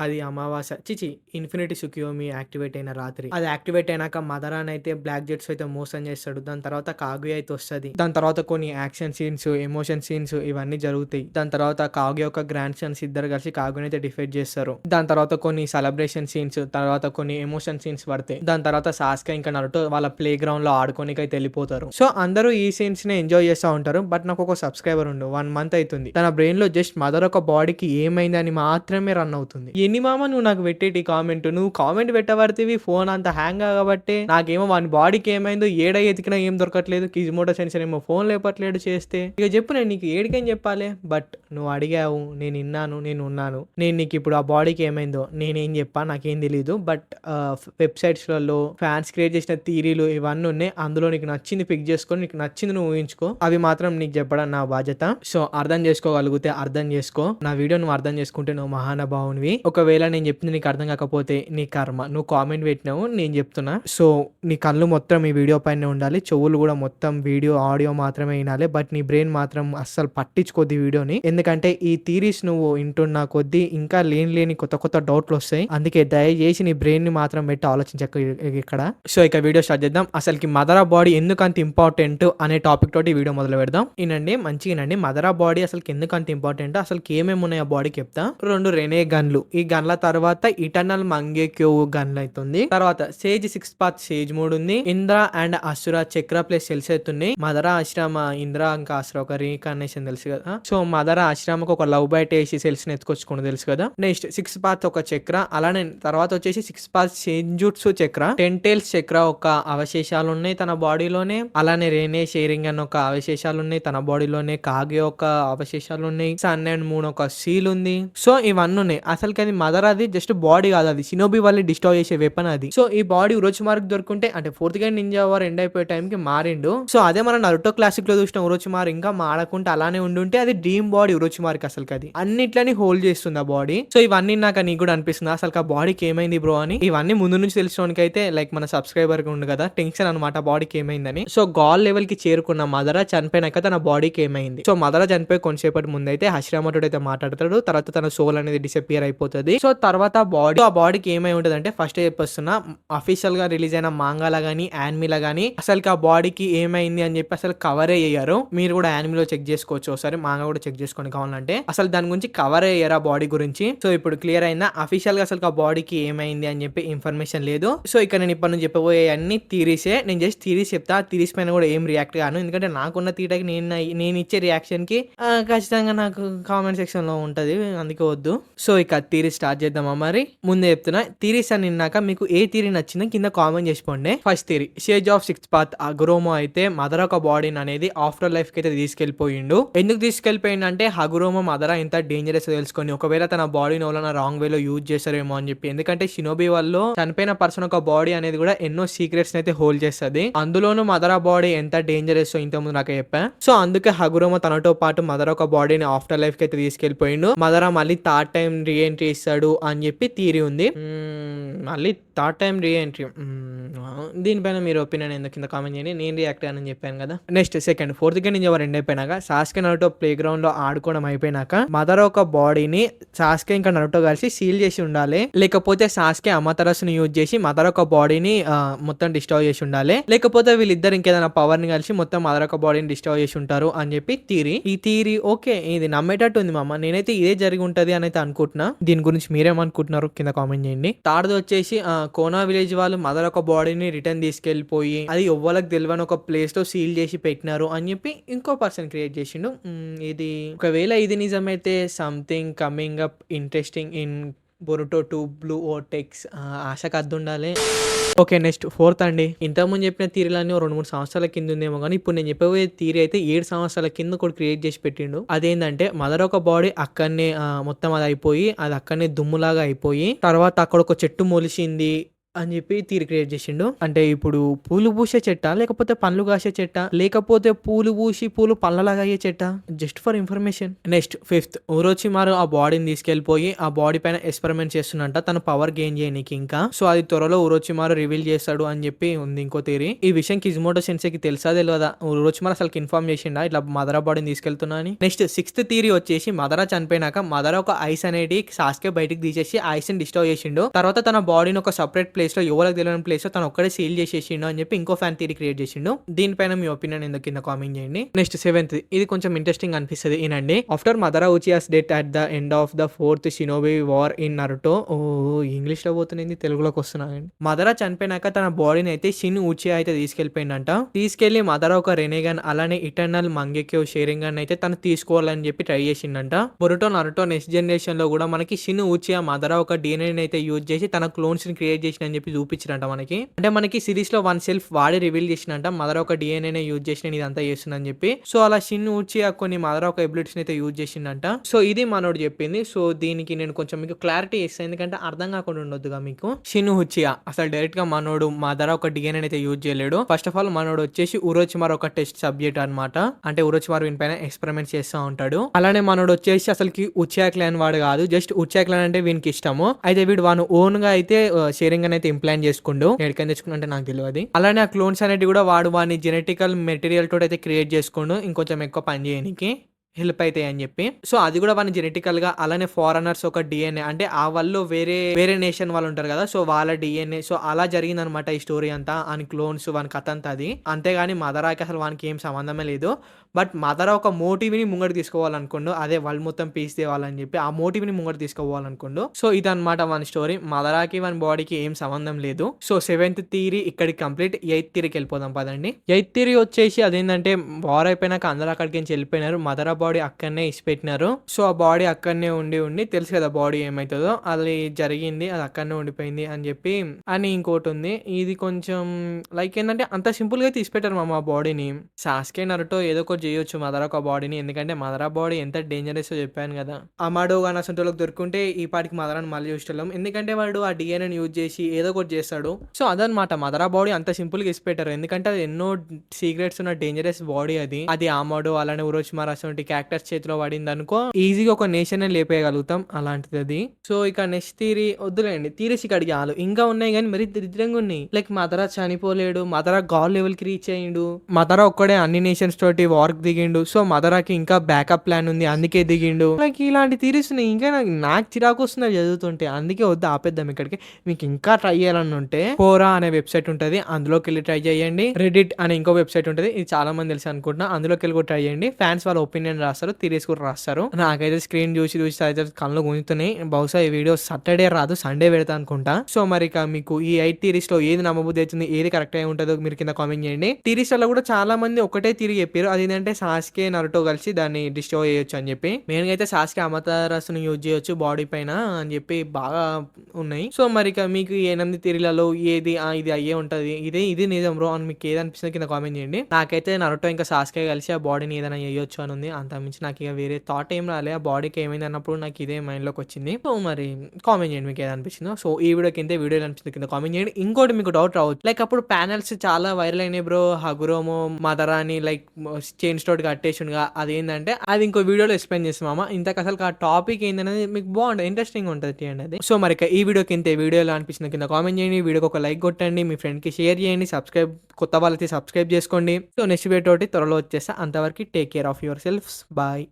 అది అమావాస్య చిచి ఇన్ఫినిటీ సుకియోమి యాక్టివేట్ అయిన రాత్రి అది యాక్టివేట్ అయినాక మదరాన్ అయితే బ్లాక్ జెట్స్ అయితే మోసం చేస్తాడు. దాని తర్వాత కాగుయ అయితే వస్తుంది. దాని తర్వాత కొన్ని యాక్షన్ సీన్స్, ఎమోషన్ సీన్స్ ఇవన్నీ జరుగుతాయి. దాని తర్వాత కాగు యొక్క గ్రాండ్ సన్స్ ఇద్దరు కలిసి కాగుని అయితే డిఫెక్ట్ చేస్తారు. దాని తర్వాత కొన్ని సెలబ్రేషన్ సీన్స్, తర్వాత కొన్ని ఎమోషన్ సీన్స్ పడతాయి. దాని తర్వాత సాస్కా ఇంకా నరుటో వాళ్ళ ప్లే గ్రౌండ్ లో ఆడుకోనికి అయితే వెళ్ళిపోతారు. సో అందరూ ఈ సీన్స్ ని ఎంజాయ్ చేస్తూ ఉంటారు. బట్ నాకు ఒక సబ్స్క్రైబర్ ఉండు 1 month అవుతుంది, తన బ్రెయిన్ లో జస్ట్ మదర్ ఒక బాడీకి ఏమైంది అని మాత్రమే రన్ అవుతుంది. ఎన్ని మామ నువ్వు నాకు పెట్టేటి కామెంట్, నువ్వు కామెంట్ పెట్టబడితేవి ఫోన్ అంత హ్యాంగ్ కాబట్టి నాకేమో వాని బాడీకి ఏమైందో ఏడ ఎతికినా ఏం దొరకట్లేదు, కిజ్మోటో సెన్సర్ ఏమో ఫోన్ లేపట్లేడు చేస్తే ఇక చెప్పు నేను నీకు ఏడికని చెప్పాలి. బట్ నువ్వు అడిగావు, నేను విన్నాను, నేను ఉన్నాను. నేను నీకు ఇప్పుడు ఆ బాడీకి ఏమైందో నేనేం చెప్పా నాకేం తెలీదు. బట్ వెబ్సైట్స్లలో ఫ్యాన్స్ క్రియేట్ చేసిన థీరీలు ఇవన్నీ ఉన్నాయి. అందులో నీకు నచ్చింది పిక్ చేసుకొని నీకు నచ్చింది నువ్వు ఊహించుకో, అవి మాత్రం నీకు చెప్పడం నా బాధ్యత. సో అర్థం చేసుకోగలిగితే అర్థం చేసుకో, నా వీడియో నువ్వు అర్థం చేసుకుంటే నువ్వు మహానుభావునివి. ఒకవేళ నేను చెప్పింది నీకు అర్థం కాకపోతే నీ కర్మ, నువ్వు కామెంట్ పెట్టినావు నేను చెప్తున్నా. సో నీ కళ్ళు మొత్తం ఈ వీడియో పైన ఉండాలి, చెవులు కూడా మొత్తం వీడియో ఆడియో మాత్రమే వినాలి. బట్ నీ బ్రెయిన్ మాత్రం అస్సలు పట్టించుకోద్ది వీడియోని, ఎందుకంటే ఈ థీరీస్ నువ్వు వింటున్న కొద్దీ ఇంకా లేని కొత్త కొత్త డౌట్లు వస్తాయి. అందుకే దయచేసి నీ బ్రెయిన్ ని మాత్రం పెట్టి ఆలోచించక ఇక్కడ. సో ఇక వీడియో స్టార్ట్ చేద్దాం. అసలుకి మదర్ ఆఫ్ బాడీ ఎందుకు అంత ఇంపార్టెంట్ అనే టాపిక్ తోటి వీడియో మొదలు పెడదాం. ఈనండి మంచిగానండి. మదర్ ఆఫ్ బాడీ అసలు ఎందుకు అంత ఇంపార్టెంట్, అసలు ఏమేమి ఉన్నాయి ఆ బాడీకి చెప్తా. 2 రెనే గన్లు, ఈ గన్ల తర్వాత ఇటర్నల్ మంగేక్యో గన్లు అవుతుంది. తర్వాత సేజ్ 6 పాత్ సేజ్ 3 ఉంది. ఇంద్ర అండ్ అసుర చక్ర ప్లస్ సెల్స్ అవుతున్నాయి. మదర ఆశ్రమ ఇంద్ర ఇంకా అసుర ఒక రీకార్నేషన్ తెలుసు కదా. సో మదర ఆశ్రమకు ఒక లవ్ బైట్ వేసి సెల్స్ ని ఎత్తుకొచ్చుకుని తెలుసు కదా. నెక్స్ట్ 6 పాత్ ఒక చక్ర, అలానే తర్వాత వచ్చేసి 6 పాత్ సెంజుట్సు చక్ర, 10 టైల్స్ చక్ర ఒక అవశేషాలు ఉన్నాయి తన బాడీలోనే. అలానే రేనే షేరింగ్ అని ఒక అవశేషాలు ఉన్నాయి తన బాడీలోనే. కాగే ఒక అవశేషాలు ఉన్నాయి. సన్ అండ్ మూన్ ఒక సీల్ ఉంది. సో ఇవన్నీ ఉన్నాయి. అసలు అది మదర్, అది జస్ట్ బాడీ కాదు, అది షినోబి వాళ్ళని డిస్ట్రాయ్ చేసే వెపన్ అది. సో ఈ బాడీ ఉరోచి మార్క్ దొరుకుంటే అంటే 4th game ninja war end అయిపోయే టైంకి మారిండు. సో అదే మన నరుటో క్లాసిక్ లో చూసిన ఉరోచి మార్క్ ఇంకా మాడకుంటే అలానే ఉండుంటే అది డ్రీమ్ బాడీ ఉరోచి మార్క్. అసలు అది అన్నిట్లని హోల్డ్ చేస్తుంది ఆ బాడీ. సో ఇవన్నీ నాకు నీకు కూడా అనిపిస్తుంది అసలు ఆ బాడీకి ఏమైంది బ్రో అని. ఇవన్నీ ముందు నుంచి తెలిసినోనికి అయితే లైక్ మన సబ్స్క్రైబర్ కి ఉండు కదా టెన్షన్ అనమాట బాడీకి ఏమైందని. సో గాల్ లెవెల్ కి చేరుకున్న మదర చనిపోయినాక తన బాడీకి ఏమైంది. సో మదర చనిపోయి కొంతసేపటి ముందు అయితే హశ్రామటుడు అయితే మాట్లాడతాడు. తర్వాత తన సోల్ అనేది డిసపియర్ అయిపోతుంది. సో తర్వాత ఆ బాడీకి ఏమై ఉంటుంది అంటే ఫస్ట్ చెప్పొస్తున్నా, అఫీషియల్ గా రిలీజ్ అయిన మాంగాలా గానీ యానిమీలా గానీ అసలు ఆ బాడీకి ఏమైంది అని చెప్పి అసలు కవర్ అయ్యారు. మీరు కూడా యానిమీలో చెక్ చేసుకోవచ్చు ఒకసారి, మాంగా కూడా చెక్ చేసుకోండి కావాలంటే. అసలు దాని గురించి కవర్ అయ్యారు ఆ బాడీ గురించి. సో ఇప్పుడు క్లియర్ అయిందా అఫీషియల్ గా అసలు ఆ బాడీకి ఏమైంది అని చెప్పి ఇన్ఫర్మేషన్ లేదు. సో ఇక్కడ నేను ఇప్పుడు నుంచి చెప్పబోయే అన్ని థీరీసే. నేను జస్ట్ థీరీస్ చెప్తా, ఆ థీరీస్ పైన కూడా ఏం రియాక్ట్ కాను, ఎందుకంటే నాకున్న తీటకి నేను ఇచ్చే రియాక్షన్ కి ఖచ్చితంగా నాకు కామెంట్ సెక్షన్ లో ఉంటది, అందుకే వద్దు. సో ఇక థీరీ స్టార్ట్ చేద్దామా. మరి ముందే చెప్తున్నా, థీరీస్ అని విన్నాక మీకు ఏ థీరీ నచ్చిందో కింద కామెంట్ చేసుకోండి. First theory, sage of 6th path Hagoromo అయితే మదర్ ఒక బాడీని అనేది ఆఫ్టర్ లైఫ్ కి అయితే తీసుకెళ్లిపోయిండు. ఎందుకు తీసుకెళ్లిపోయిండు అంటే హగురోమో మదర్ ఎంత డేంజరస్ తెలుసుకొని ఒకవేళ తన బాడీని ఎవరైనా రాంగ్ వేలో యూజ్ చేస్తారేమో అని చెప్పి. ఎందుకంటే షినోబి వాళ్ళు చనిపోయిన పర్సన్ ఒక బాడీ అనేది కూడా ఎన్నో సీక్రెట్స్ అయితే హోల్డ్ చేస్తుంది. అందులోనూ మదర్ బాడీ ఎంత డేంజరస్ ఇంతకుముందు నాకు చెప్పా. సో అందుకే హగురోమో తనతో పాటు మదర్ ఒక బాడీని ఆఫ్టర్ లైఫ్ కి అయితే తీసుకెళ్లిపోయిండు. మదర్ మళ్ళీ 3rd టైం రీఎంట్రీ ఇస్తాడు అని చెప్పి థియరీ ఉంది. మళ్ళీ 3rd టైం రీఎంట్రీ, దీనిపైన మీరు ఒపీనియన్ ఎందుకు కింద కామెంట్ చేయండి. నేను రియాక్ట్ అని చెప్పాను కదా. Next second 4th game ninja war end అయిపోయినాక సాస్కే నరుటో ప్లే గ్రౌండ్ లో ఆడుకోవడం అయిపోయినాక మదర్ ఒక బాడీని సాస్కే ఇంకా నరుటో కలిసి సీల్ చేసి ఉండాలి. లేకపోతే సాస్కే అమతరస్ని యూజ్ చేసి మదర్ ఒక బాడీని మొత్తం డిస్ట్రాయ్ చేసి ఉండాలి. లేకపోతే వీళ్ళిద్దరు ఇంకేదైనా పవర్ ని కలిసి మొత్తం మదర్ ఒక బాడీని డిస్ట్రాయ్ చేసి ఉంటారు అని చెప్పి థియరీ. ఈ థియరీ ఓకే, ఇది నమ్మేటట్టు ఉంది మామ. నేనైతే ఇదే జరిగి ఉంటది అని అయితే అనుకుంటున్నా. దీని గురించి మీరేమనుకుంటున్నారు కింద కామెంట్ చేయండి. థర్డ్ వచ్చేసి కోనా విలేజ్ వాళ్ళు మదర్ ఒక బాడీని రిటర్న్ తీసుకెళ్లిపోయి అది ఎవ్వరికి తెలియని ఒక ప్లేస్ లో సీల్ చేసి పెట్టినారు అని చెప్పి ఇంకో పర్సన్ క్రియేట్ చేసిండు. ఇది ఒకవేళ ఇది నిజమైతే something coming up interesting in Boruto 2 Blue Vortex. ఆశకు అద్దు ఉండాలి. ఓకే నెక్స్ట్ 4th అండి. ఇంతకుముందు చెప్పిన థీరీలన్నీ 2-3 సంవత్సరాల కింద ఉందేమో కానీ ఇప్పుడు నేను చెప్పబోయే థీరీ అయితే 7 సంవత్సరాల కింద కూడా క్రియేట్ చేసి పెట్టిండు. అదేంటంటే మదర్ ఒక బాడీ అక్కడనే మొత్తం అది అయిపోయి అది అక్కడనే దుమ్ములాగా అయిపోయి తర్వాత అక్కడ ఒక చెట్టు మొలిసింది. అని చెప్పి థియరీ క్రియేట్ చేసిండు. అంటే ఇప్పుడు పూలు పూసే చెట్టా? లేకపోతే పండ్లు కాసే చెట్టా? లేకపోతే పూలు పూసి పూలు పళ్ళలాగా అయ్యే చెట్టా? Just for information. Next fifth Orochimaru ఆ బాడీని తీసుకెళ్ళిపోయి ఆ బాడీ పైన ఎక్స్పెరిమెంట్ చేస్తున్నంట తన పవర్ గెయిన్ చేయనీకి ఇంకా. సో అది త్వరలో ఊరోచిమారు రివీల్ చేస్తాడు అని చెప్పి ఉంది ఇంకో థియరీ. ఈ విషయం కిజ్మోటో సెన్సేకి తెలుసా తెలియదా? ఊరోచిమారు అసలు ఇన్ఫార్మ్ చేసిండా ఇట్లా మదరా బాడీని తీసుకెళ్తున్నా అని? నెక్స్ట్ సిక్స్త్ థియరీ వచ్చేసి మదరా చనిపోయినాక మదరా ఒక ఐస్ అనేది సాస్కే బయటికి తీసేసి ఐస్ ని డిస్ట్రాయ్ చేసిండు. తర్వాత తన బాడీని ఒక సపరేట్ ప్లేస్ లో ఎవరికి తెలియని ప్లేస్ లో తను ఒక్కడే సీల్ చేసేసిండు అని చెప్పి ఇంకో ఫ్యాన్ థియరీ క్రియేట్ చేసిండు. దీనిపైన మీ ఒపీనియన్ ఎందుకు కింద కామెంట్ చేయండి. నెక్స్ట్ సెవెంత్ ఇది కొంచెం ఇంట్రెస్టింగ్ అనిపిస్తుంది ఈనండి. After Madara Uchiha's death at the end of the fourth shinobi war in Naruto. ఓ ఇంగ్లీష్ లో పోతుంది తెలుగులోకి వస్తున్నాయండి. మదరా చనిపోయినాక తన బాడీని అయితే షిన్ ఉచియా అయితే తీసుకెళ్లిపోయిందంట. తీసుకెళ్లి మదరా ఒక రెనేగన్ అలానే ఇటర్నల్ మంగెక్యో షేరింగన్ అయితే తను తీసుకోవాలని చెప్పి ట్రై చేసిండంట. బొరుటో నరుటో నెక్స్ట్ జనరేషన్ లో కూడా మనకి షిన్ ఉచియా మదరా ఒక DNA అయితే యూజ్ చేసి తన క్లోన్స్ ని క్రియేట్ చేసిన అని చెప్పి చూపించినట్ట మనకి. అంటే మనకి సిరీస్ లో వన్ సెల్ఫ్ వాడే రివీల్ చేసినంట మదరా ఒక DNA యూజ్ చేసి నేను ఇదంతా చేస్తున్నా చెప్పి. సో అలా షిన్ ఉచియా కొన్ని మదరా ఒక ఎబిలిటీస్ అయితే యూజ్ చేసిండంట. సో ఇది మనోడు చెప్పింది. సో దీనికి నేను కొంచెం మీకు క్లారిటీ ఇస్తాను ఎందుకంటే అర్థం కాకుండా ఉండొద్దుగా మీకు. షిన్ ఉచియా అసలు డైరెక్ట్ గా మనోడు మదరా ఒక DNA అయితే యూజ్ చేయలేడు. ఫస్ట్ ఆఫ్ ఆల్ మనోడు వచ్చేసి ఉరోచిమారు ఒక టెస్ట్ సబ్జెక్ట్ అనమాట. అంటే ఉరోచిమారు వీని పైన ఎక్స్పెరిమెంట్ చేస్తూ ఉంటాడు. అలానే మనోడు వచ్చేసి అసలుకి ఉచియా క్లాన్ వాడు కాదు. జస్ట్ ఉచియా క్లాన్ అంటే వీనికి ఇష్టము. అయితే వీడు వాను ఓన్ గా అయితే షేరింగ్ అయితే ఇంప్లాంట్ చేసుకుండు. ఎక్కడికైనా తెచ్చుకుంటే నాకు తెలియదు. అలానే ఆ క్లోన్స్ అనేది కూడా వాడు వాని జెనెటికల్ మెటీరియల్ తోటి అయితే క్రియేట్ చేసుకుండు ఇంకొంచెం ఎక్కువ పని చేయడానికి హెల్ప్ అవుతాయి అని చెప్పి. సో అది కూడా వాళ్ళని జెనెటికల్ గా అలానే ఫారెనర్స్ ఒక DNA అంటే ఆ వాళ్ళు వేరే నేషన్ వాళ్ళు ఉంటారు కదా. సో వాళ్ళ DNA సో అలా జరిగింది అనమాట ఈ స్టోరీ అంతా. అని క్లోన్స్ వాని కథ అంతా అది. అంతేగాని మదరాకి అసలు వానికి ఏం సంబంధమే లేదు. బట్ మదరా ఒక మోటివ్ ని ముంగడు తీసుకోవాలనుకోండు. అదే వాళ్ళు మొత్తం పీస్ తేవాలని చెప్పి ఆ మోటివ్ ని ముంగడు తీసుకోవాలనుకోండు. సో ఇదన్నమాట మన స్టోరీ. మదరాకి వన్ బాడీకి ఏం సంబంధం లేదు. సో సెవెంత్ థియరీ ఇక్కడికి కంప్లీట్. ఎయిత్ థియరీకి వెళ్ళిపోదాం పదండి. ఎయిత్ థియరీ వచ్చేసి అదేంటంటే వార్ అయిపోయినాక అందరూ అక్కడికి వెళ్ళిపోయినారు. మదరా బాడీ అక్కడనే ఇచ్చిపెట్టినారు. సో ఆ బాడీ అక్కడనే ఉండి తెలుసు కదా బాడీ ఏమవుతుందో అది జరిగింది. అది అక్కడనే ఉండిపోయింది అని చెప్పి అని ఇంకోటి ఉంది. ఇది కొంచెం లైక్ ఏంటంటే అంత సింపుల్ గా తీసిపెట్టారు మా బాడీని. సాస్కే నరుటో ఏదో ఒకటి చేయొచ్చు మదరా ఒక బాడీని. ఎందుకంటే మదరా బాడీ ఎంత డేంజరస్ చెప్పాను కదా. అమాడో గాని అసంటోళ్ళకి దొరుకుంటే ఈ పాటికి మదరాని మళ్ళీ చూస్తున్నాం. ఎందుకంటే వాడు ఆ DNA యూజ్ చేసి ఏదో ఒకటి చేస్తాడు. సో అదనమాట మదరా బాడీ అంత సింపుల్ గా ఇచ్చిపెట్టారు. ఎందుకంటే అది ఎన్నో సీక్రెట్స్ ఉన్న డేంజరస్ బాడీ అది ఆమాడో అలానే ఉరోచిమారు అసలు క్యారెక్టర్స్ చేతిలో పడింది అనుకో ఈజీగా ఒక నేషన్ లేపేయగలుగుతాం అలాంటిది అది. సో ఇక నెక్స్ట్ థియరీ వద్దులేండి. థియరీస్ ఇక్కడికి చాలు. ఇంకా ఉన్నాయి కానీ మరి దరిద్రంగా ఉన్నాయి. లైక్ మదరా చనిపోలేడు. మదరా గాడ్ లెవెల్ కి రీచ్ అయ్యిండు. మదరా ఒక్కడే అన్ని నేషన్స్ తోటి వార్ దిగిండు. సో మదరాకి ఇంకా బ్యాకప్ ప్లాన్ ఉంది అందుకే దిగిండు. లైక్ ఇలాంటి థియరీస్ ఉన్నాయి. ఇంకా నాకు చిరాకు వస్తుంది చదువుతుంటే. అందుకే వద్దు ఆపేద్దాం ఇక్కడికి. మీకు ఇంకా ట్రై చేయాలని ఉంటే కోరా అనే వెబ్సైట్ ఉంటుంది. అందులోకి వెళ్ళి ట్రై చేయండి. రెడిట్ అనే ఇంకో వెబ్సైట్ ఉంటుంది. ఇది చాలా మంది తెలుసు అనుకుంటున్నా. అందులోకి వెళ్ళి కూడా ట్రై చేయండి. ఫ్యాన్స్ వాళ్ళ ఒపీనియన్ రాస్తారు. థియరీస్ కూడా రాస్తారు. నాకైతే స్క్రీన్ చూసి అయితే కళ్ళు గుంజుతున్నాయి. బహుశా ఈ వీడియో సాటర్డే రాదు సండే పెడతా అనుకుంటా. సో మరి మీకు ఈ 8 థియరీస్ లో ఏది నమ్మబుద్ధి అవుతుంది ఏది కరెక్ట్ అయి ఉంటుందో మీరు కింద కామెంట్ చేయండి. థియరీస్ వల్ల కూడా చాలా మంది ఒకటే థియరీ చెప్పారు. అది ఏంటంటే సాస్కే నరుటో కలిసి దాన్ని డిస్ట్రాయ్ చేయొచ్చు అని చెప్పి. మెయిన్ గా అయితే సాస్కే అమతరస్ను యూజ్ చేయొచ్చు బాడీ పైన అని చెప్పి బాగా ఉన్నాయి. సో మరి మీకు ఈ 8 థియరీలలో ఏది ఇది అయ్యే ఉంటది ఇది నిజం బ్రో అని మీకు ఏది అనిపిస్తుంది కింద కామెంట్ చేయండి. నాకైతే నరుటో ఇంకా సాస్కే కలిసి ఆ బాడీని ఏదైనా చేయొచ్చు అని ఉంది. అంత మించి నాకు ఇక వేరే థాట్ ఏం రాలే. ఆ బాడీకి ఏమైంది అన్నప్పుడు నాకు ఇదే మైండ్ లోకి వచ్చింది. సో మరి కామెంట్ చేయండి మీకు ఏది అనిపించిందో. సో ఈ వీడియో అనిపిస్తుంది కింద కామెంట్ చేయండి. ఇంకోటి మీకు డౌట్ రావచ్చు. లైక్ అప్పుడు ప్యానల్స్ చాలా వైరల్ అయినాయి బ్రో. హగురోమో మదరా అని లైక్ చైన్ స్టోట్ కట్టేసిండుగా. అదేంటంటే అది ఇంకో వీడియోలో ఎక్స్ప్లెయిన్ చేస్తామా. ఇంతకు అసలు ఆ టాపిక్ ఏంటనేది మీకు బాగుంటుంది ఇంట్రెస్టింగ్ ఉంటుంది అది. సో మరి ఈ వీడియోలో అనిపించింది కింద కామెంట్ చేయండి. వీడియోకి ఒక లైక్ కొట్టండి. మీ ఫ్రెండ్ కి షేర్ చేయండి. కొత్త వాళ్ళైతే సబ్స్క్రైబ్ చేసుకోండి. సో నెక్స్ట్ వీడియో తోటి త్వరలో వచ్చేస్తా. అంతవరకు take care of your selfs. Bye.